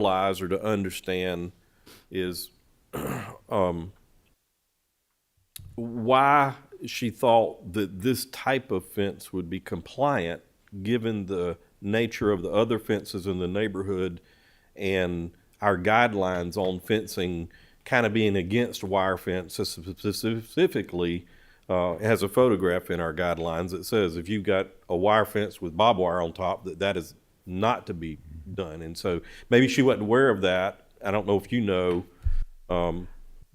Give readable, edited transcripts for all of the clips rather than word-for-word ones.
realize or to understand is why she thought that this type of fence would be compliant given the nature of the other fences in the neighborhood and our guidelines on fencing kind of being against wire fences specifically. It has a photograph in our guidelines that says if you've got a wire fence with barbed wire on top, that is not to be done. And so maybe she wasn't aware of that. I don't know if you know.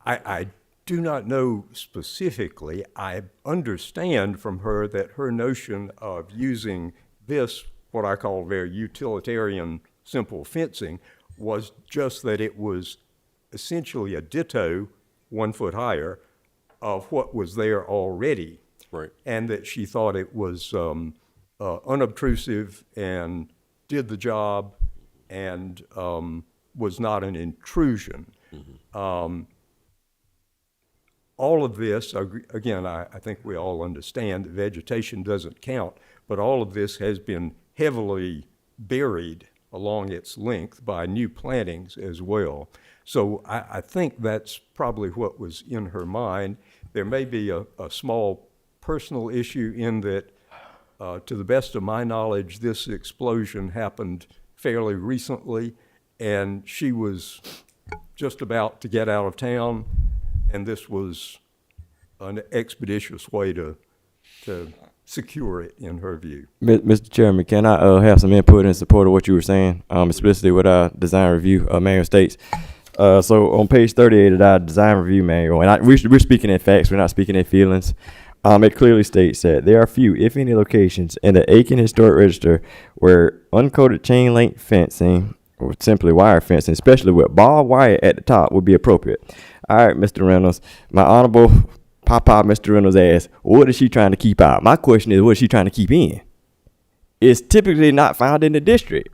I do not know specifically. I understand from her that her notion of using this, what I call very utilitarian simple fencing, was just that it was essentially a ditto, 1 foot higher, of what was there already. Right. And that she thought it was unobtrusive and did the job and was not an intrusion. All of this, again, I think we all understand that vegetation doesn't count, but all of this has been heavily buried along its length by new plantings as well. So I think that's probably what was in her mind. There may be a small personal issue in that, to the best of my knowledge, this explosion happened fairly recently, and she was just about to get out of town, and this was an expeditious way to secure it, in her view. Mr. Chairman, can I have some input in support of what you were saying, especially with our design review manual states? So on page 38 of our design review manual, and we're speaking in facts, we're not speaking in feelings. It clearly states that there are few, if any, locations in the Aiken Historic Register where uncoated chain link fencing or simply wire fencing, especially with barbed wire at the top, would be appropriate. All right, Mr. Reynolds, my honorable Papa, Mr. Reynolds asked, what is she trying to keep out? My question is, what is she trying to keep in? It's typically not found in the district.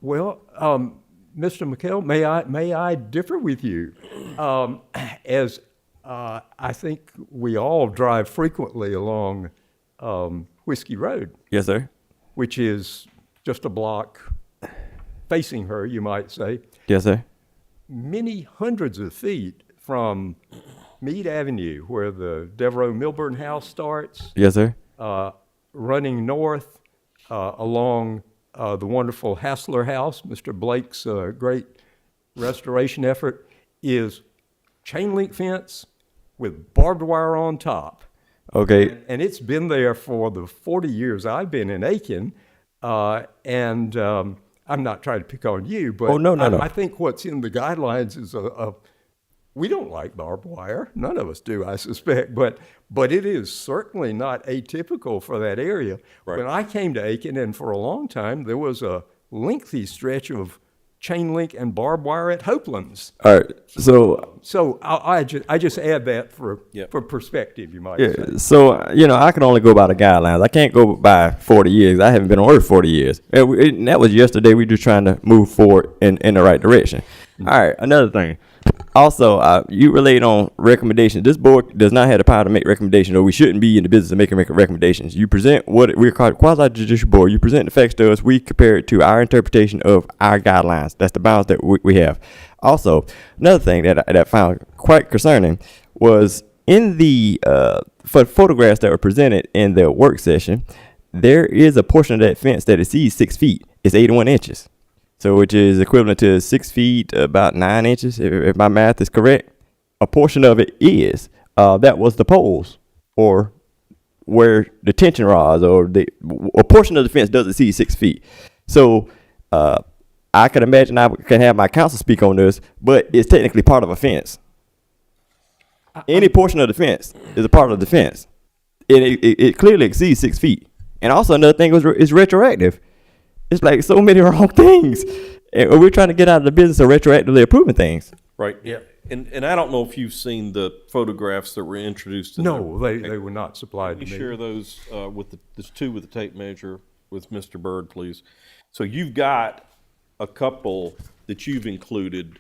Well, Mr. McHale, may I differ with you? As I think we all drive frequently along Whiskey Road. Yes, sir. Which is just a block facing her, you might say. Yes, sir. Many hundreds of feet from Meade Avenue, where the Devereaux Milburn House starts. Yes, sir. Running north along the wonderful Hassler House, Mr. Blake's great restoration effort, is chain link fence with barbed wire on top. Okay. And it's been there for the 40 years I've been in Aiken. And I'm not trying to pick on you, but no. I think what's in the guidelines is we don't like barbed wire. None of us do, I suspect. But it is certainly not atypical for that area. Right. When I came to Aiken, and for a long time, there was a lengthy stretch of chain link and barbed wire at Hopelands. All right. So I just add that for perspective, you might say. So, I can only go by the guidelines. I can't go by 40 years. I haven't been on Earth 40 years. And that was yesterday. We just trying to move forward in the right direction. All right. Another thing. Also, you relate on recommendations. This board does not have the power to make recommendations, or we shouldn't be in the business of making recommendations. You present what we're called quasi-judicial board. You present the facts to us. We compare it to our interpretation of our guidelines. That's the balance that we have. Also, another thing that I found quite concerning was in the for photographs that were presented in the work session, there is a portion of that fence that exceeds 6 feet. It's 81 inches. So which is equivalent to 6 feet, about 9 inches, if my math is correct. A portion of it is. That was the poles, or where the tension rods, or a portion of the fence does exceed 6 feet. So I can imagine I can have my counsel speak on this, but it's technically part of a fence. Any portion of the fence is a part of the fence. It clearly exceeds 6 feet. And also another thing is retroactive. It's like so many wrong things. And we're trying to get out of the business of retroactively approving things. Right. Yeah. And I don't know if you've seen the photographs that were introduced. No, they were not supplied to me. Share those there's two with the tape measure with Mr. Bird, please. So you've got a couple that you've included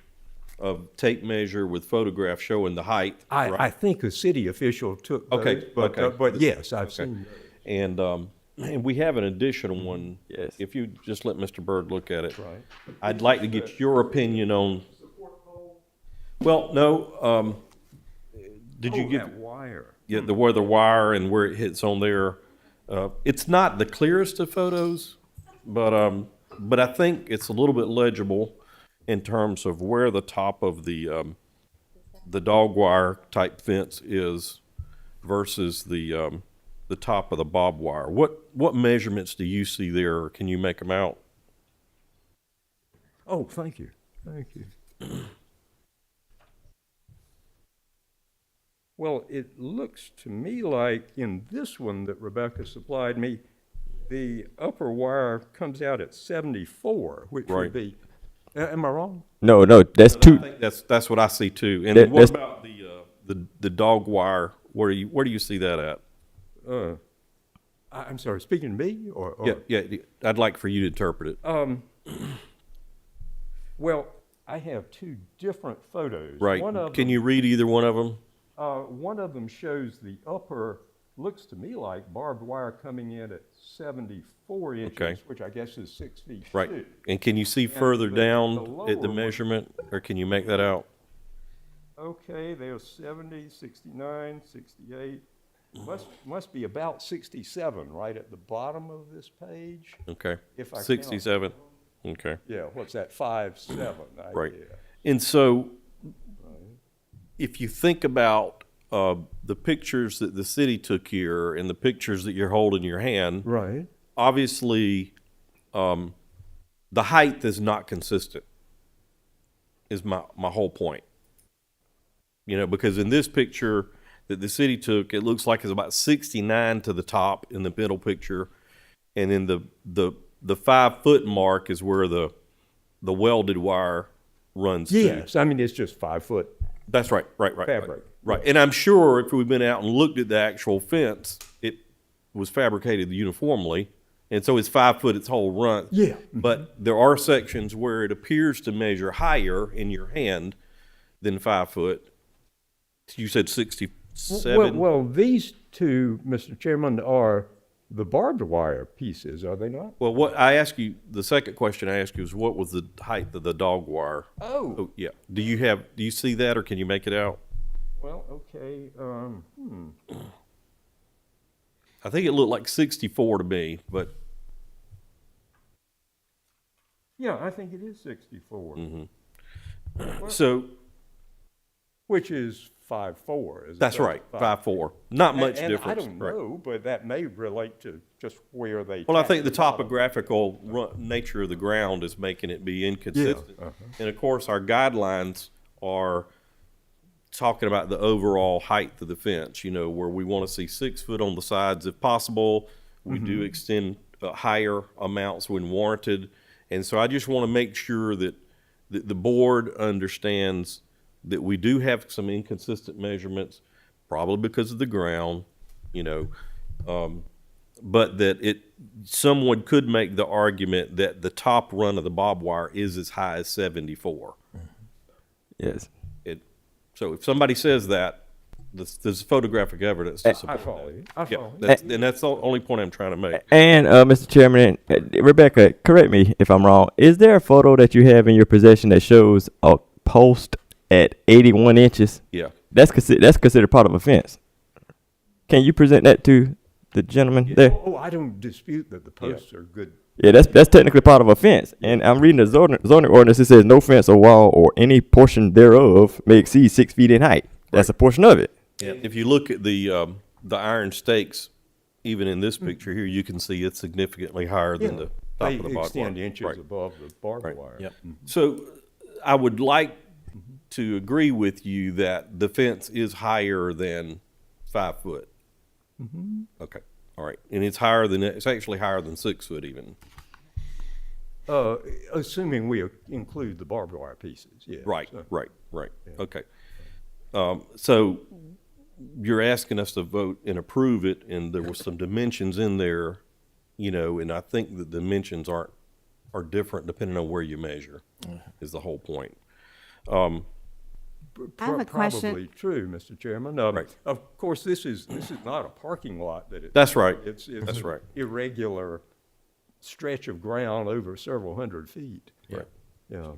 of tape measure with photographs showing the height. I think a city official took those, Okay. but yes, I've seen those. And And we have an additional one. Yes. If you just let Mr. Byrd look at it. Right. I'd like to get your opinion on. Well, no, did you Oh, get, that wire. yeah, where the wire and where it hits on there? It's not the clearest of photos, but I think it's a little bit legible in terms of where the top of the dog wire type fence is versus the top of the barbed wire. What measurements do you see there, or can you make them out? Oh, thank you. Thank you. Well, it looks to me like in this one that Rebecca supplied me, the upper wire comes out at 74, which Right. would be, am I wrong? No, that's I two. think that's what I see too. And That- what that's- about the dog wire? Where do you see that at? I'm sorry, speaking to me or? Yeah, I'd like for you to interpret it. Well, I have two different photos. Right. One of Can them, you read either one of them? one of them shows the upper, looks to me like barbed wire coming in at 74 inches, Okay. which I guess is 6 feet. Right. too. And can you see further the down lower at the one- measurement, or can you make that out? Okay, there's 70, 69, 68. Must be about 67 right at the bottom of this page. Okay. If I count. 67. Okay. Yeah, what's that, 5'7"? Right. Yeah. And so, if you think about the pictures that the city took here and the pictures that you're holding in your hand, Right. obviously, the height is not consistent. Is my whole point. You know, because in this picture that the city took, it looks like it's about 69 to the top in the middle picture, and then the 5 foot mark is where the welded wire runs to. Yes, I mean, it's just 5 foot. That's right, right. Fabric. Right. And I'm sure if we've been out and looked at the actual fence, it was fabricated uniformly. And so it's 5 foot its whole run. Yeah. But there are sections where it appears to measure higher in your hand than 5 foot. You said 67? Well, these two, Mr. Chairman, are the barbed wire pieces, are they not? Well, what I asked you, the second question I asked you was what was the height of the dog wire? Oh. Oh, yeah. Do you see that, or can you make it out? Well, okay, I think it looked like 64 to me, but yeah, I think it is 64, so which is 5'4", isn't it? that's right, 5'4". Not much And difference. I don't right. know, but that may relate to just where they. Well, I tack think the bottom. topographical nature of the ground is making it be inconsistent. And of course, our guidelines are talking about the overall height of the fence, you know, where we want to see 6 foot on the sides if possible. We do extend higher amounts when warranted. And so I just want to make sure that the board understands that we do have some inconsistent measurements, probably because of the ground, you know, but that someone could make the argument that the top run of the barbed wire is as high as 74. Yes. So if somebody says that, there's photographic evidence to I support follow that. you. I Yeah, follow you. that's the only point I'm trying to make. And Mr. Chairman, Rebecca, correct me if I'm wrong. Is there a photo that you have in your possession that shows a post at 81 inches? Yeah. That's considered part of a fence. Can you present that to the gentleman there? Oh, I don't dispute that the posts are good. Yeah, that's technically part of a fence. And I'm reading the zoning ordinance. It says no fence or wall or any portion thereof may exceed 6 feet in height. That's a portion of it. Yeah. If you look at the iron stakes, even in this picture here, you can see it's significantly higher than the top They of the barbed extend wire. inches Right. above the barbed Right. wire. Yep. So I would like to agree with you that the fence is higher than 5 foot. Okay. All right. And it's actually higher than 6 foot even. Assuming we include the barbed wire pieces, yeah. Right, So- right. Okay. So you're asking us to vote and approve it, and there were some dimensions in there, you know, and I think the dimensions are different depending on where you measure, is the whole point. I have a question. Probably true, Mr. Chairman. Right. Of course, this is not a parking lot that it's. That's right. It's That's right. irregular stretch of ground over several hundred feet. Right. Yeah.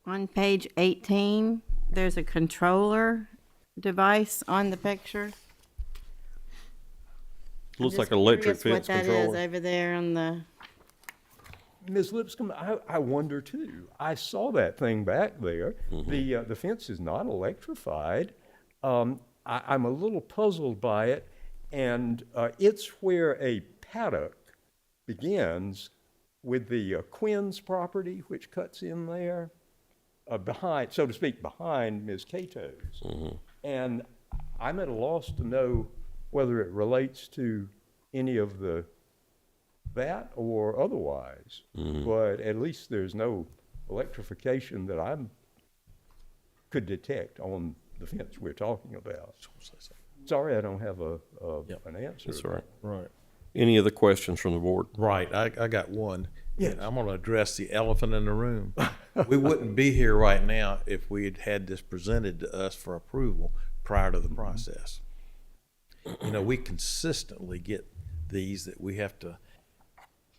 On page 18, there's a controller device on the picture. Looks I'm like just an electric curious fence what that controller. is over there on the, Ms. Lipscomb, I wonder too. I saw that thing back there. Mm-hmm. The fence is not electrified. I'm a little puzzled by it, and it's where a paddock begins with the Quinn's property, which cuts in there, behind, so to speak, behind Ms. Cato's. Mm-hmm. And I'm at a loss to know whether it relates to any of that or otherwise. But at least there's no electrification that I could detect on the fence we're talking about. Sorry, I don't have an answer. That's right. Right. Any other questions from the board? Right. I got one. Yes. And I'm going to address the elephant in the room. We wouldn't be here right now if we had had this presented to us for approval prior to the process. You know, we consistently get these that we have to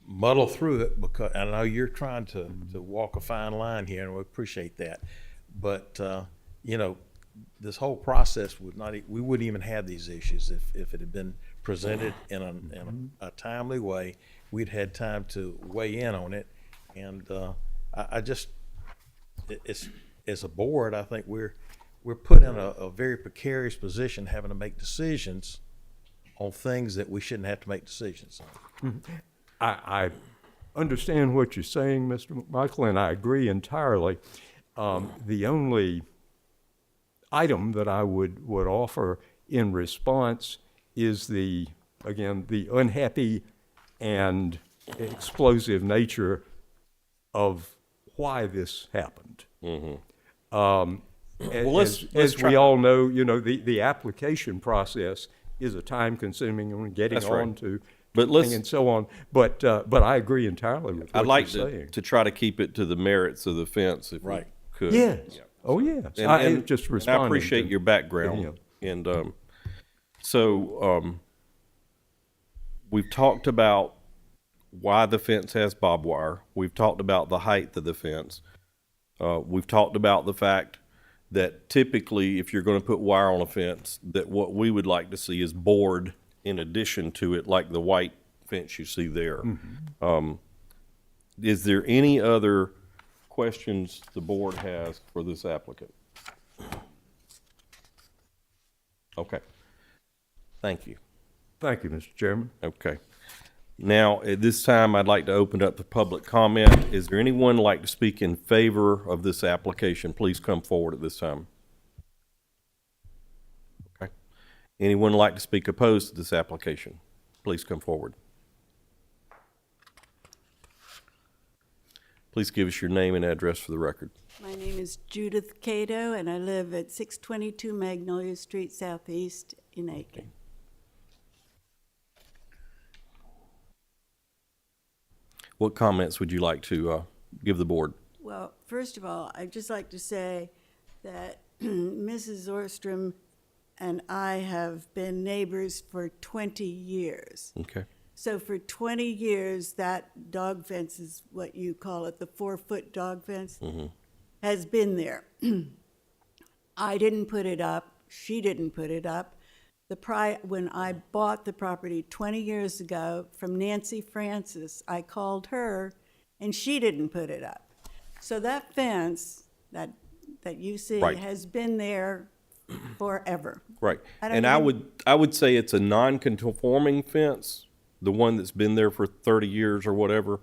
muddle through it because I know you're trying to walk a fine line here, and we appreciate that. But, you know, this whole process would not, we wouldn't even have these issues if it had been presented in a timely way. We'd had time to weigh in on it. And I just, it's, as a board, I think we're put in a very precarious position having to make decisions on things that we shouldn't have to make decisions on. I understand what you're saying, Mr. Michael, and I agree entirely. The only item that I would offer in response is the unhappy and explosive nature of why this happened. Well, let's As try- we all know, you know, the application process is a time-consuming one, getting That's right. on to But let's- and so on. But I agree entirely with what I'd like you're saying. to try to keep it to the merits of the fence if we Right. could. Yes. Oh, yes. Just and responding. I appreciate to- your background. him. And we've talked about why the fence has barbed wire. We've talked about the height of the fence. We've talked about the fact that typically if you're going to put wire on a fence, that what we would like to see is board in addition to it, like the white fence you see there. Is there any other questions the board has for this applicant? Okay. Thank you. Thank you, Mr. Chairman. Okay. Now, at this time, I'd like to open up the public comment. Is there anyone like to speak in favor of this application? Please come forward at this time. Okay. Anyone like to speak opposed to this application? Please come forward. Please give us your name and address for the record. My name is Judith Cato, and I live at 622 Magnolia Street Southeast in Aiken. What comments would you like to give the board? Well, first of all, I'd just like to say that Mrs. Orstrom and I have been neighbors for 20 years. Okay. So for 20 years, that dog fence is what you call it, the 4-foot dog fence, has been there. I didn't put it up. She didn't put it up. When I bought the property 20 years ago from Nancy Francis, I called her, and she didn't put it up. So that fence that you see Right. has been there forever. Right. I don't And even- I would say it's a non-conforming fence, the one that's been there for 30 years or whatever.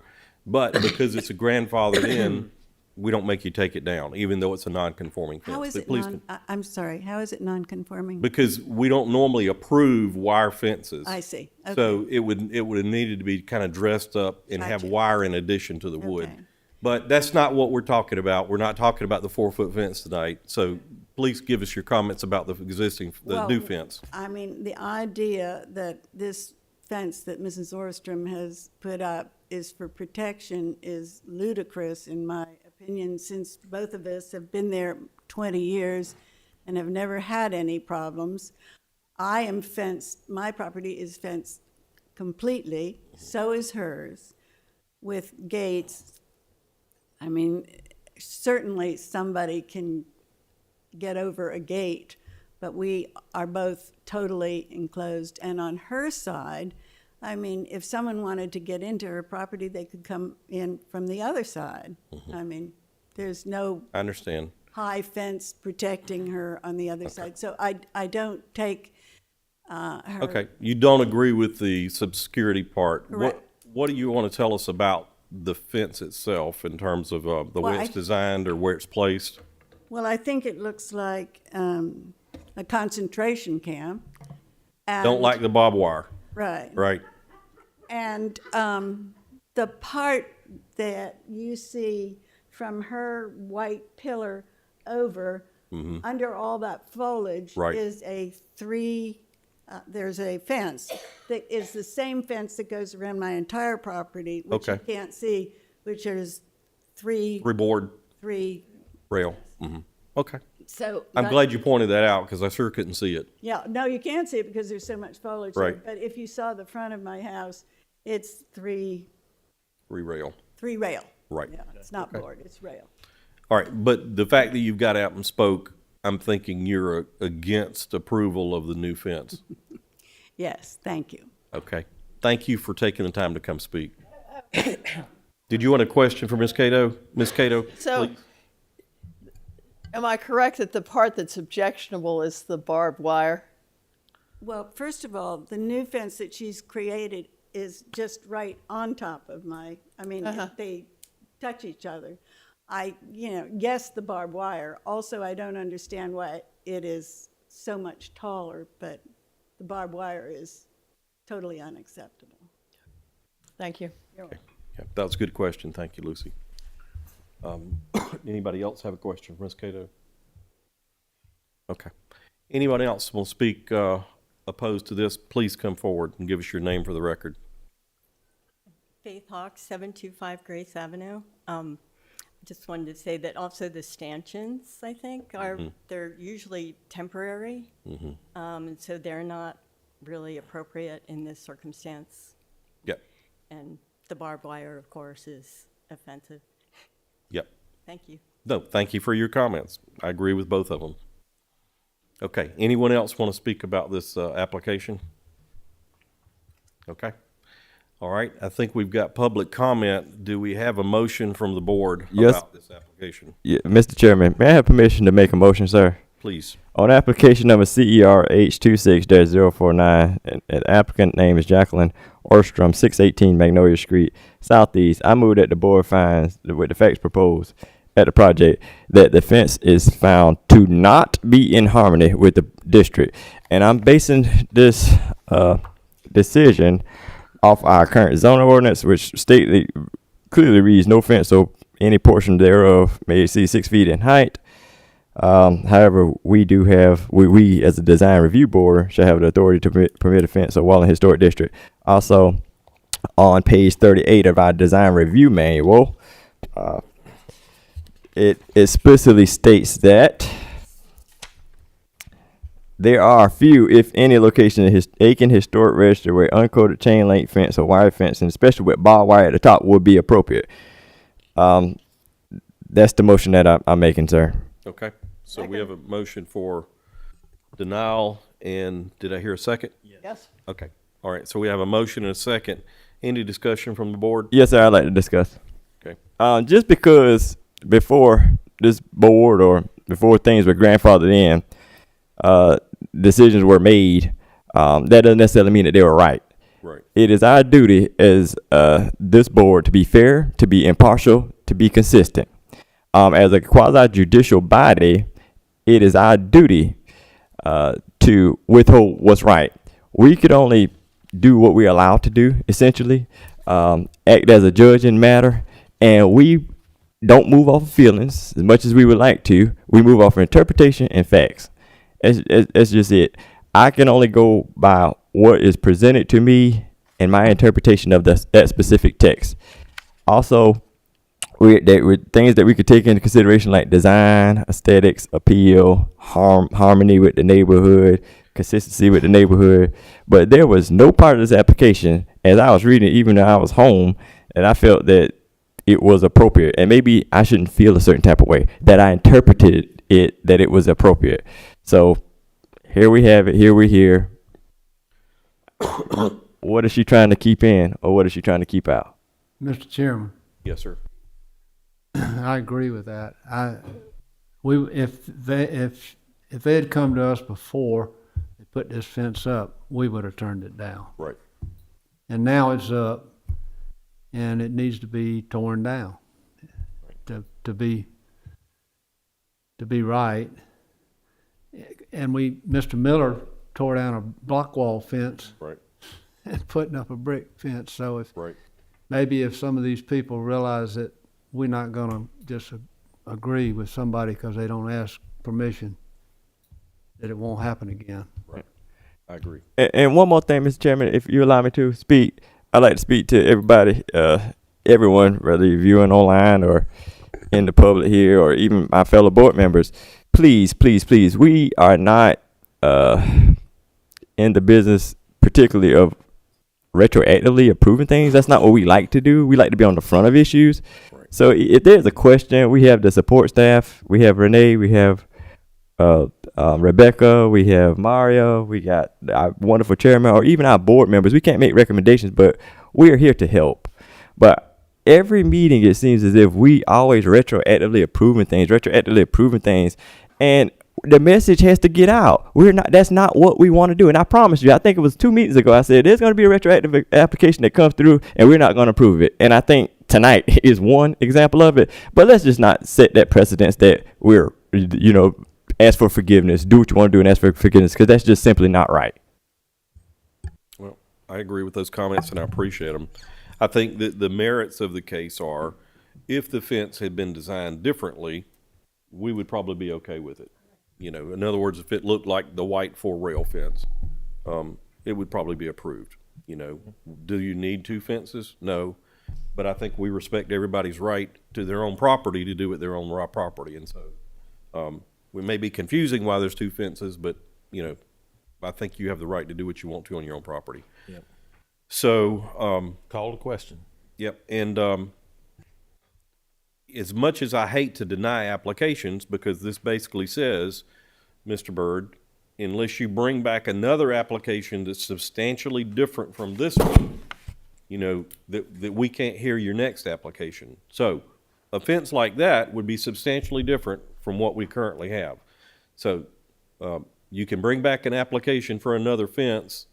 But because it's a grandfathered in, we don't make you take it down, even though it's a non-conforming fence. How is But it please I'm sorry, how is it non-conforming? because we don't normally approve wire fences. I see. Okay. So it would have needed to be kind of dressed up and have Gotcha. wire in addition to the wood. Okay. But that's not what we're talking about. We're not talking about the 4-foot fence tonight. So please give us your comments about the Well, new fence. I mean, the idea that this fence that Mrs. Orstrom has put up is for protection is ludicrous, in my opinion. opinion, since both of us have been there 20 years and have never had any problems. I am fenced, my property is fenced completely, so is hers, with gates. I mean, certainly somebody can get over a gate, but we are both totally enclosed. And on her side, I mean, if someone wanted to get into her property, they could come in from the other side. I mean, there's no I understand. high fence protecting her on the other side. So I don't take her. Okay, you don't agree with the security part. Correct. What do you want to tell us about the fence itself in terms of the way Well, it's designed or where it's placed? Well, I think it looks like a concentration camp. Don't And- like the barbed wire, Right. right? And the part that you see from her white pillar over, under all that foliage, Right. is there's a fence that is the same fence that goes around my entire property, which you Okay. can't see, which is three. Reboard rail. Okay. So. I'm but- glad you pointed that out because I sure couldn't see it. Yeah, no, you can't see it because there's so much foliage there. Right. But if you saw the front of my house, it's three Rail. rail. Right. Yeah, it's not board, it's rail. All right, but the fact that you've got out and spoke, I'm thinking you're against approval of the new fence. Yes, thank you. Okay. Thank you for taking the time to come speak. Did you want a question for Ms. Cato? Ms. Cato, So, please. am I correct that the part that's objectionable is the barbed wire? Well, first of all, the new fence that she's created is just right on top of they touch each other. Yes, the barbed wire. Also, I don't understand why it is so much taller, but the barbed wire is totally unacceptable. Thank you. Yeah, that was a good question. Thank you, Lucy. Anybody else have a question for Ms. Cato? Okay. Anyone else will speak opposed to this? Please come forward and give us your name for the record. Faith Hawk, 725 Grace Avenue. Just wanted to say that also the stanchions, I think, they're usually temporary. And so they're not really appropriate in this circumstance. Yep, And the barbed wire, of course, is offensive. yep. Thank you. No, thank you for your comments. I agree with both of them. Okay, anyone else want to speak about this application? Okay. All right, I think we've got public comment. Do we have a motion from the board Yes. about this application? Yeah, Mr. Chairman, may I have permission to make a motion, sir? Please. On application number CERH 26-049, and applicant name is Jacqueline Orstrom, 618 Magnolia Street, Southeast. I move that the board finds, with the facts proposed at the project, that the fence is found to not be in harmony with the district. And I'm basing this decision off our current zoning ordinance, which clearly reads no fence, so any portion thereof may exceed 6 feet in height. However, we as a design review board shall have the authority to permit a fence of Wallen Historic District. Also, on page 38 of our design review manual, it explicitly states that there are few, if any, locations in Aiken Historic Register where uncoated chain link fence or wire fence, and especially with barbed wire at the top, would be appropriate. That's the motion that I'm making, sir. Okay, so we have a motion for denial, and did I hear a second? Yes. Okay, all right, so we have a motion and a second. Any discussion from the board? Yes, sir. I'd like to discuss. Okay, Just because before this board or before things were grandfathered in, decisions were made, that doesn't necessarily mean that they were right. right, It is our duty as this board to be fair, to be impartial, to be consistent. As a quasi-judicial body, it is our duty to withhold what's right. We could only do what we're allowed to do, essentially, act as a judge in matter, and we don't move off of feelings as much as we would like to. We move off of interpretation and facts. That's just it. I can only go by what is presented to me and my interpretation of that specific text. Also, there were things that we could take into consideration, like design, aesthetics, appeal, harmony with the neighborhood, consistency with the neighborhood. But there was no part of this application, as I was reading it, even though I was home, and I felt that it was appropriate. And maybe I shouldn't feel a certain type of way, that I interpreted it that it was appropriate. So here we have it. Here we're here. What is she trying to keep in, or what is she trying to keep out? Mr. Chairman, Yes, sir. I agree with that. If they had come to us before they put this fence up, we would have turned it down. Right. And now it's up, and it needs to be torn down to be right. And Mr. Miller tore down a block wall fence Right. and putting up a brick fence. So Right. maybe if some of these people realize that we're not gonna just agree with somebody because they don't ask permission, that it won't happen again. Right. I agree. And one more thing, Mr. Chairman, if you allow me to speak, I'd like to speak to everybody, everyone, whether you're viewing online or in the public here, or even my fellow board members. Please, please, please, we are not in the business particularly of retroactively approving things. That's not what we like to do. We like to be on the front of issues. Right. So if there's a question, we have the support staff. We have Renee. We have Rebecca. We have Mario. We got our wonderful chairman, or even our board members. We can't make recommendations, but we are here to help. But every meeting, it seems as if we always retroactively approving things, and the message has to get out. That's not what we want to do. And I promise you, I think it was 2 meetings ago, I said there's going to be a retroactive application that comes through and we're not going to approve it. And I think tonight is one example of it. But let's just not set that precedence that we're, ask for forgiveness, do what you want to do and ask for forgiveness, because that's just simply not right. Well, I agree with those comments and I appreciate them. I think that the merits of the case are, if the fence had been designed differently, we would probably be okay with it. In other words, if it looked like the white 4-rail fence, it would probably be approved. Do you need 2 fences? No. But I think we respect everybody's right to their own property to do what their own property. And so we may be confusing why there's 2 fences, but, I think you have the right to do what you want to on your own property. Yep. So, Call to question. yep. And as much as I hate to deny applications, because this basically says, Mr. Byrd, unless you bring back another application that's substantially different from this one, that we can't hear your next application. So a fence like that would be substantially different from what we currently have. So you can bring back an application for another fence,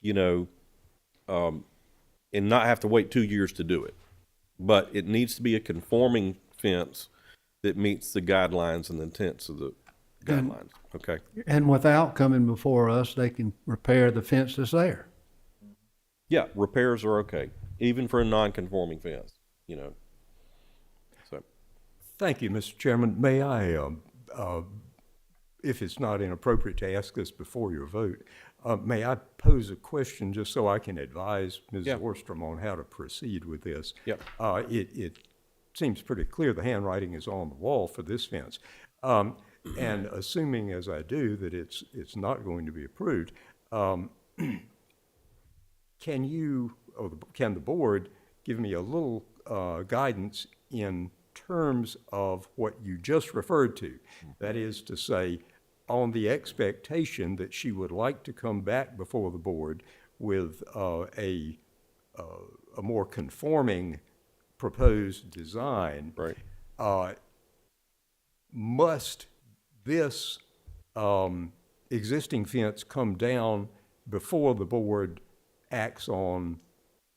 and not have to wait 2 years to do it. But it needs to be a conforming fence that meets the guidelines and the intents of the guidelines. Okay. And without coming before us, they can repair the fence that's there. Yeah, repairs are okay, even for a non-conforming fence. So Thank you, Mr. Chairman. May I, if it's not inappropriate to ask this before your vote, may I pose a question just so I can advise Ms. Yeah. Orstrom on how to proceed with this? Yep. It seems pretty clear the handwriting is on the wall for this fence. And assuming, as I do, that it's not going to be approved, can you, or can the board give me a little guidance in terms of what you just referred to? That is to say, on the expectation that she would like to come back before the board with a more conforming proposed design. right. Must this existing fence come down before the board acts on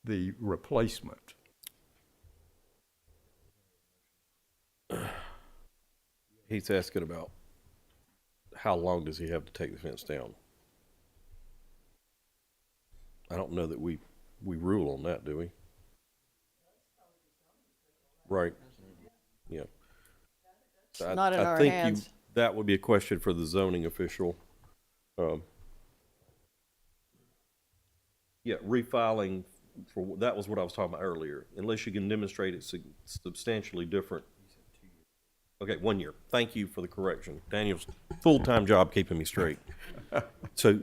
the replacement? He's asking about how long does he have to take the fence down? I don't know that we rule on that, do we? Right. Yeah. Not in our think hands. that would be a question for the zoning official. Yeah, refiling that was what I was talking about earlier, unless you can demonstrate it's substantially different. Okay, 1 year. Thank you for the correction. Daniel's full-time job keeping me straight. So,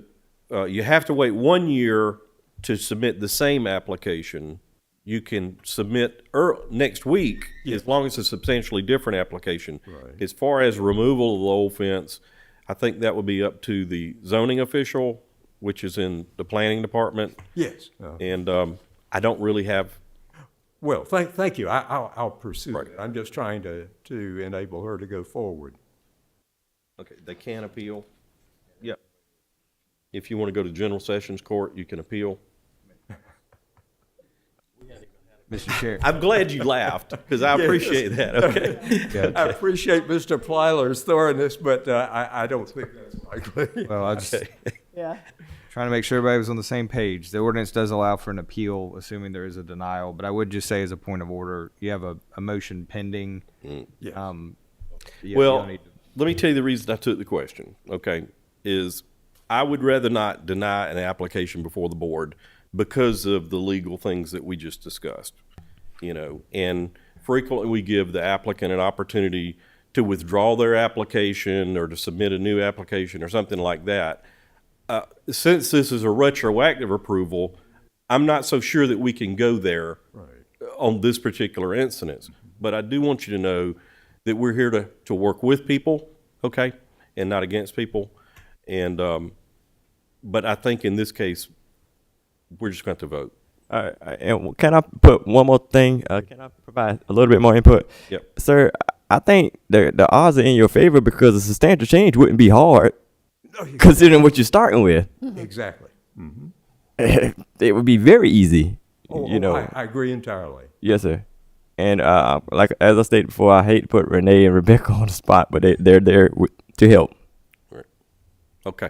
you have to wait 1 year to submit the same application. You can submit next week, as long as it's a substantially different application. Right. As far as removal of the old fence, I think that would be up to the zoning official, which is in the planning department. Yes. And I don't really have, Well, thank you. I'll pursue Right. it. I'm just trying to enable her to go forward. okay, they can appeal. Yep. If you want to go to general sessions court, you can appeal. Mr. Chair. I'm glad you laughed, because I appreciate that, okay? I appreciate Mr. Plyler's thoroughness, but I don't think that's likely. Well, I just Yeah. trying to make sure everybody was on the same page. The ordinance does allow for an appeal, assuming there is a denial. But I would just say, as a point of order, you have a motion pending. Yes. You Well, don't need to- let me tell you the reason I took the question, okay, is I would rather not deny an application before the board because of the legal things that we just discussed, you know, and frequently we give the applicant an opportunity to withdraw their application or to submit a new application or something like that. Since this is a retroactive approval, I'm not so sure that we can go there on this particular incident. But I do want you to know that we're here to work with people, okay, and not against people. And, but I think in this case, we're just going to vote. All right, and can I put one more thing? Can I provide a little bit more input? Yep. Sir, I think the odds are in your favor because a substantial change wouldn't be hard, considering what you're starting with. Exactly. It would be very easy, you know. I agree entirely. Yes, sir. And like as I stated before, I hate to put Renee and Rebecca on the spot, but they're there to help. Okay.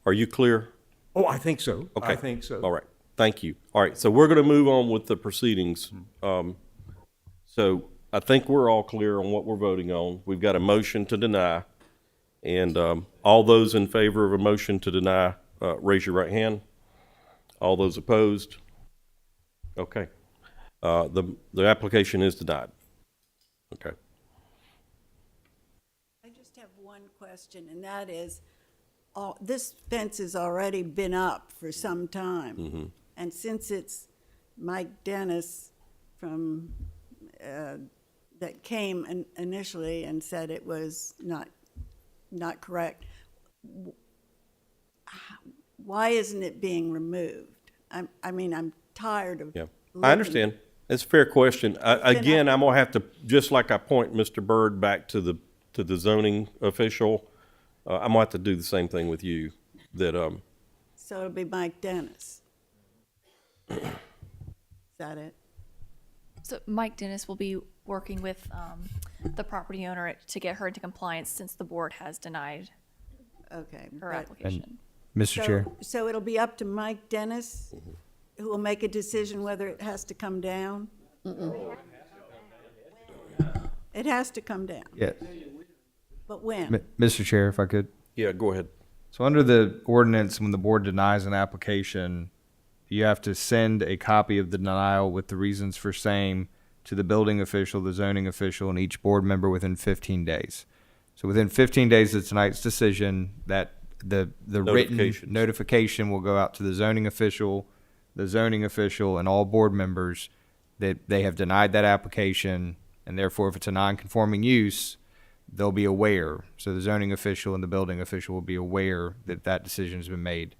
Are you clear? Oh, I think so. Okay. I think so. All right. Thank you. All right. So we're going to move on with the proceedings. So I think we're all clear on what we're voting on. We've got a motion to deny. And all those in favor of a motion to deny, raise your right hand. All those opposed? Okay. The application is denied. Okay. I just have one question, and that is, this fence has already been up for some time. And since it's Mike Dennis from, that came initially and said it was not correct, why isn't it being removed? I mean, I'm tired of. Yeah, looking- I understand. It's a fair question. Again, I'm gonna have to, just like I point Mr. Byrd back to the zoning official, I'm gonna have to do the same thing with you, that, So it'll be Mike Dennis. Is that it? So Mike Dennis will be working with the property owner to get her into compliance since the board has denied Okay. her but- application. Mr. Chair. So it'll be up to Mike Dennis, who will make a decision whether it has to come down? It has to come down, Yeah. but when? Mr. Chair, if I could. yeah, go ahead. So under the ordinance, when the board denies an application, you have to send a copy of the denial with the reasons for same to the building official, the zoning official, and each board member within 15 days. So within 15 days of tonight's decision, that the written Notifications. notification will go out to the zoning official, and all board members that they have denied that application, and therefore if it's a non-conforming use, they'll be aware. So the zoning official and the building official will be aware that that decision has been made.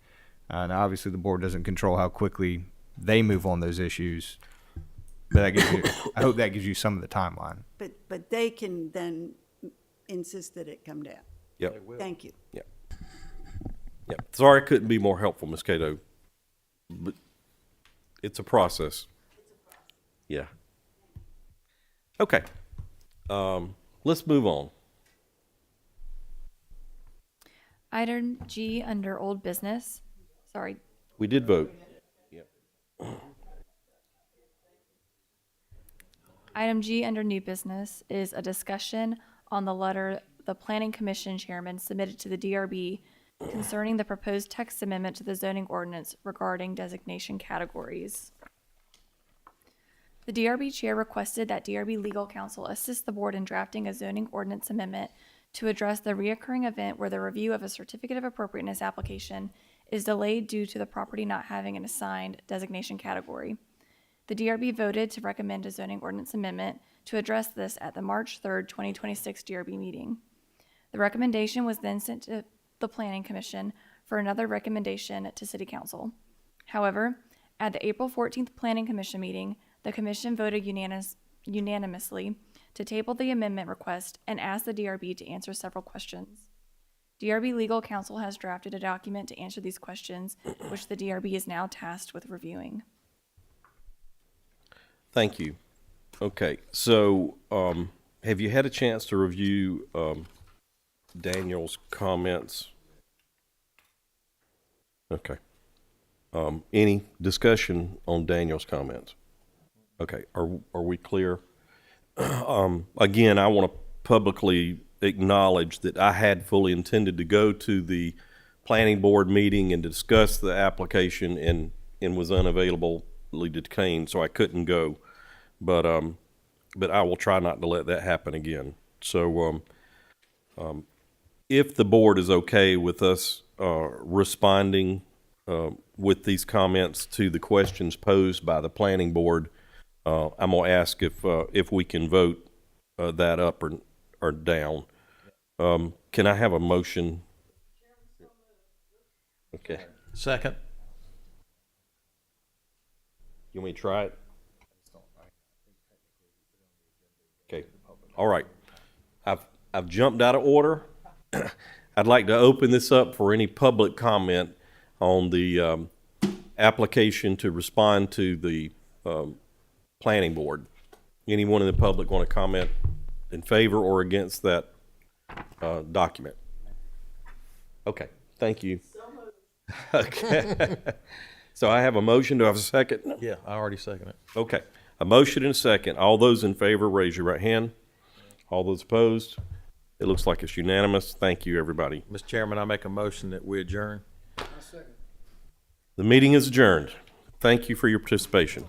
And obviously, the board doesn't control how quickly they move on those issues. But that gives you, I hope that gives you some of the timeline. But they can then insist that it come down. Yep, Thank you. yep. Sorry I couldn't be more helpful, Ms. Cato, but it's a process. Yeah. Okay. Let's move on. Item G under old business. Sorry. We did vote. Item G under new business is a discussion on the letter the Planning Commission Chairman submitted to the DRB concerning the proposed text amendment to the zoning ordinance regarding designation categories. The DRB chair requested that DRB legal counsel assist the board in drafting a zoning ordinance amendment to address the reoccurring event where the review of a certificate of appropriateness application is delayed due to the property not having an assigned designation category. The DRB voted to recommend a zoning ordinance amendment to address this at the March 3rd, 2026 DRB meeting. The recommendation was then sent to the Planning Commission for another recommendation to City Council. However, at the April 14th Planning Commission meeting, the Commission voted unanimously to table the amendment request and asked the DRB to answer several questions. DRB legal counsel has drafted a document to answer these questions, which the DRB is now tasked with reviewing. Thank you. Okay, so have you had a chance to review Daniel's comments? Okay. Any discussion on Daniel's comments? Okay, are we clear? Again, I want to publicly acknowledge that I had fully intended to go to the planning board meeting and discuss the application and was unavailably detained, so I couldn't go. But I will try not to let that happen again. So if the board is okay with us responding with these comments to the questions posed by the planning board, I'm gonna ask if we can vote that up or down. Can I have a motion? Okay. Second. You want me to try it? Okay. All right. I've jumped out of order. I'd like to open this up for any public comment on the application to respond to the planning board. Anyone in the public want to comment in favor or against that document? Okay, thank you. Okay. So I have a motion. Do I have a second? Yeah, I already second it. Okay, a motion and a second. All those in favor, raise your right hand. All those opposed? It looks like it's unanimous. Thank you, everybody. Mr. Chairman, I make a motion that we adjourn. The meeting is adjourned. Thank you for your participation.